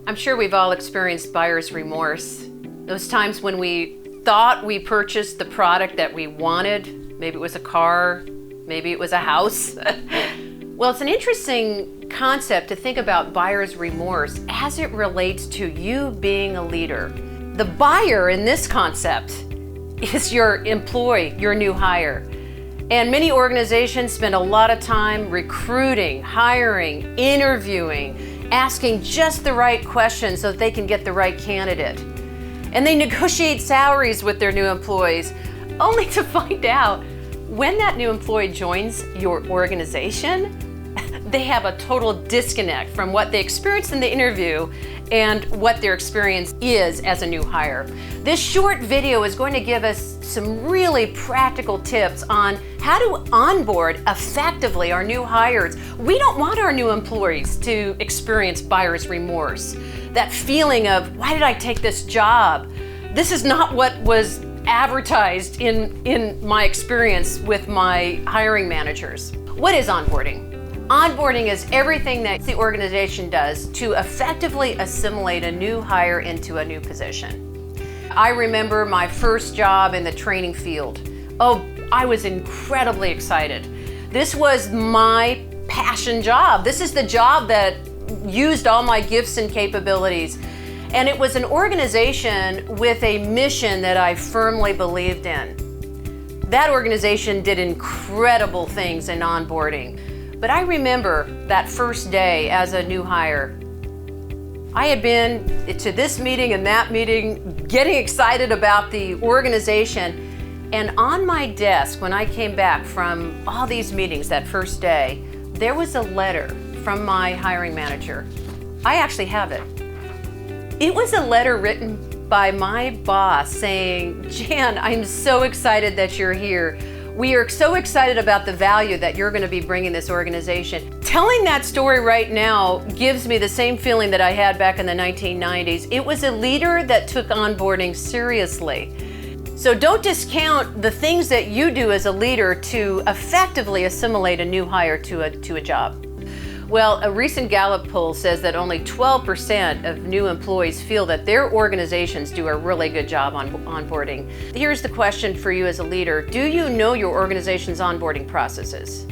I'm sure we've all experienced buyer's remorse. Those times when we thought we purchased the product that we wanted. Maybe it was a car, maybe it was a house. Well, it's an interesting concept to think about buyer's remorse as it relates to you being a leader. The buyer in this concept is your employee, your new hire. And many organizations spend a lot of time recruiting, hiring, interviewing, asking just the right questions so that they can get the right candidate. And they negotiate salaries with their new employees, only to find out when that new employee joins your organization, they have a total disconnect from what they experienced in the interview and what their experience is as a new hire. This short video is going to give us some really practical tips on how to onboard effectively our new hires. We don't want our new employees to experience buyer's remorse. That feeling of, why did I take this job? This is not what was advertised in my experience with my hiring managers. What is onboarding? Onboarding is everything that the organization does to effectively assimilate a new hire into a new position. I remember my first job in the training field. Oh, I was incredibly excited. This was my passion job. This is the job that used all my gifts and capabilities. And it was an organization with a mission that I firmly believed in. That organization did incredible things in onboarding. But I remember that first day as a new hire. I had been to this meeting and that meeting, getting excited about the organization. And on my desk, when I came back from all these meetings that first day, there was a letter from my hiring manager. I actually have it. It was a letter written by my boss saying, Jan, I'm so excited that you're here. We are so excited about the value that you're going to be bringing this organization. Telling that story right now gives me the same feeling that I had back in the 1990s. It was a leader that took onboarding seriously. So don't discount the things that you do as a leader to effectively assimilate a new hire to a job. Well, a recent Gallup poll says that only 12% of new employees feel that their organizations do a really good job on onboarding. Here's the question for you as a leader. Do you know your organization's onboarding processes?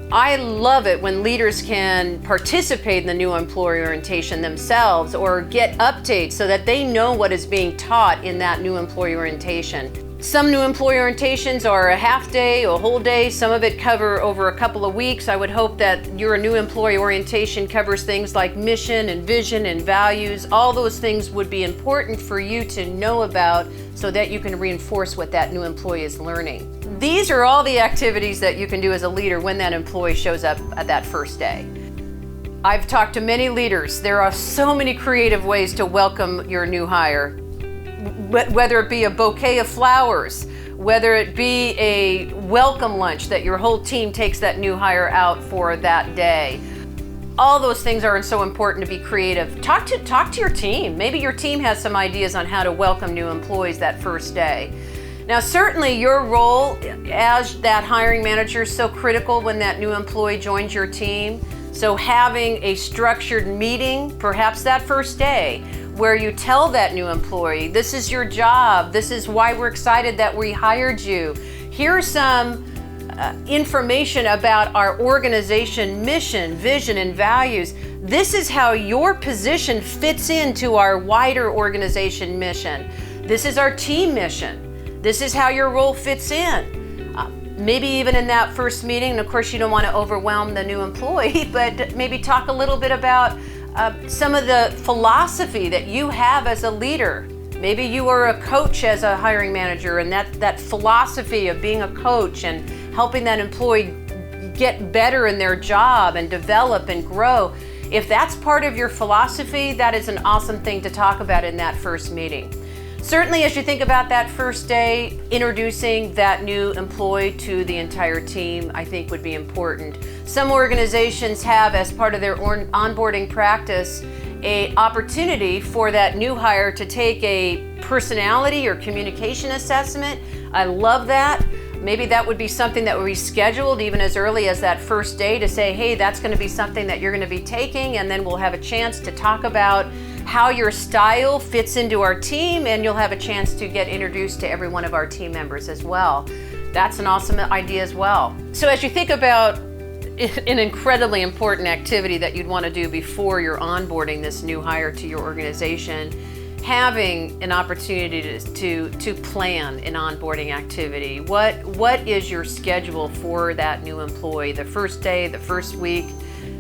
I love it when leaders can participate in the new employee orientation themselves or get updates so that they know what is being taught in that new employee orientation. Some new employee orientations are a half day, a whole day. Some of it cover over a couple of weeks. I would hope that your new employee orientation covers things like mission and vision and values. All those things would be important for you to know about so that you can reinforce what that new employee is learning. These are all the activities that you can do as a leader when that employee shows up at that first day. I've talked to many leaders. There are so many creative ways to welcome your new hire. Whether it be a bouquet of flowers, whether it be a welcome lunch that your whole team takes that new hire out for that day. All those things are so important to be creative. Talk to your team. Maybe your team has some ideas on how to welcome new employees that first day. Now, certainly your role as that hiring manager is so critical when that new employee joins your team. So having a structured meeting, perhaps that first day, where you tell that new employee, this is your job, this is why we're excited that we hired you. Here's some information about our organization mission, vision, and values. This is how your position fits into our wider organization mission. This is our team mission. This is how your role fits in. Maybe even in that first meeting, and of course you don't want to overwhelm the new employee, but maybe talk a little bit about some of the philosophy that you have as a leader. Maybe you are a coach as a hiring manager, and that philosophy of being a coach and helping that employee get better in their job and develop and grow. If that's part of your philosophy, that is an awesome thing to talk about in that first meeting. Certainly, as you think about that first day, introducing that new employee to the entire team, I think would be important. Some organizations have, as part of their onboarding practice, an opportunity for that new hire to take a personality or communication assessment. I love that. Maybe that would be something that would be scheduled even as early as that first day to say, hey, that's going to be something that you're going to be taking, and then we'll have a chance to talk about how your style fits into our team, and you'll have a chance to get introduced to every one of our team members as well. That's an awesome idea as well. So as you think about an incredibly important activity that you'd want to do before you're onboarding this new hire to your organization, having an opportunity to plan an onboarding activity. What is your schedule for that new employee? The first day, the first week?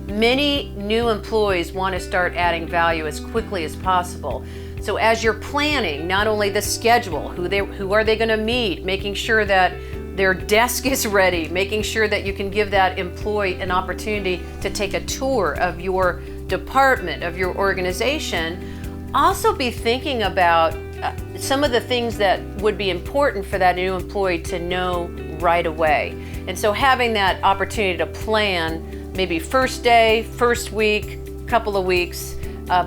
Many new employees want to start adding value as quickly as possible. So as you're planning, not only the schedule, who are they going to meet, making sure that their desk is ready, making sure that you can give that employee an opportunity to take a tour of your department, of your organization. Also be thinking about some of the things that would be important for that new employee to know right away. And so having that opportunity to plan, maybe first day, first week, couple of weeks,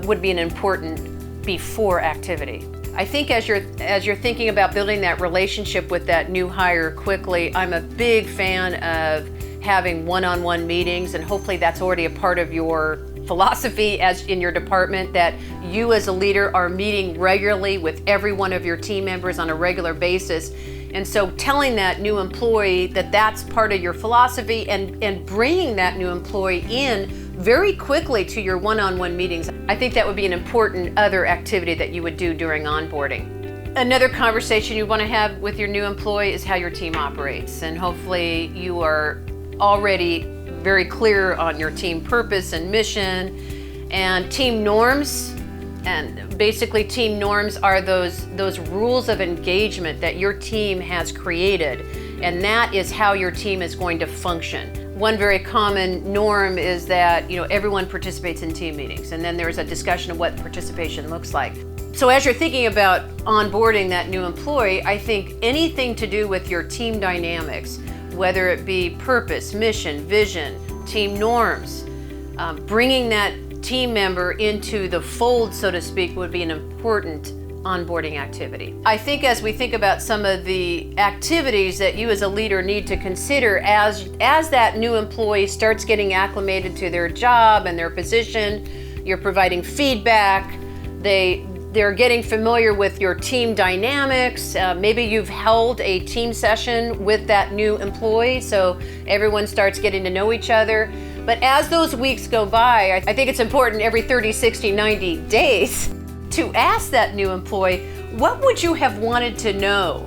would be an important before activity. I think as you're thinking about building that relationship with that new hire quickly, I'm a big fan of having one-on-one meetings, and hopefully that's already a part of your philosophy as in your department, that you as a leader are meeting regularly with every one of your team members on a regular basis. And so telling that new employee that that's part of your philosophy, and bringing that new employee in very quickly to your one-on-one meetings, I think that would be an important other activity that you would do during onboarding. Another conversation you want to have with your new employee is how your team operates, and hopefully you are already very clear on your team purpose and mission and team norms. And basically team norms are those rules of engagement that your team has created, and that is how your team is going to function. One very common norm is that everyone participates in team meetings, and then there's a discussion of what participation looks like. So as you're thinking about onboarding that new employee, I think anything to do with your team dynamics, whether it be purpose, mission, vision, team norms, bringing that team member into the fold, so to speak, would be an important onboarding activity. I think as we think about some of the activities that you as a leader need to consider as that new employee starts getting acclimated to their job and their position, you're providing feedback, they're getting familiar with your team dynamics. Maybe you've held a team session with that new employee, so everyone starts getting to know each other. But as those weeks go by, I think it's important every 30, 60, 90 days to ask that new employee, what would you have wanted to know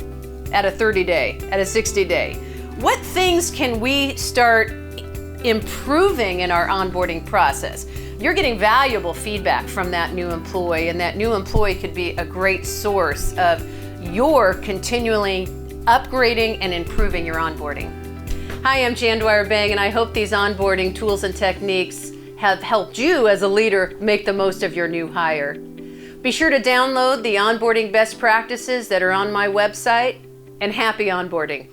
at a 30-day, at a 60-day? What things can we start improving in our onboarding process? You're getting valuable feedback from that new employee, and that new employee could be a great source of your continually upgrading and improving your onboarding. Hi, I'm Dwyer, and I hope these onboarding tools and techniques have helped you as a leader make the most of your new hire. Be sure to download the onboarding best practices that are on my website, and happy onboarding.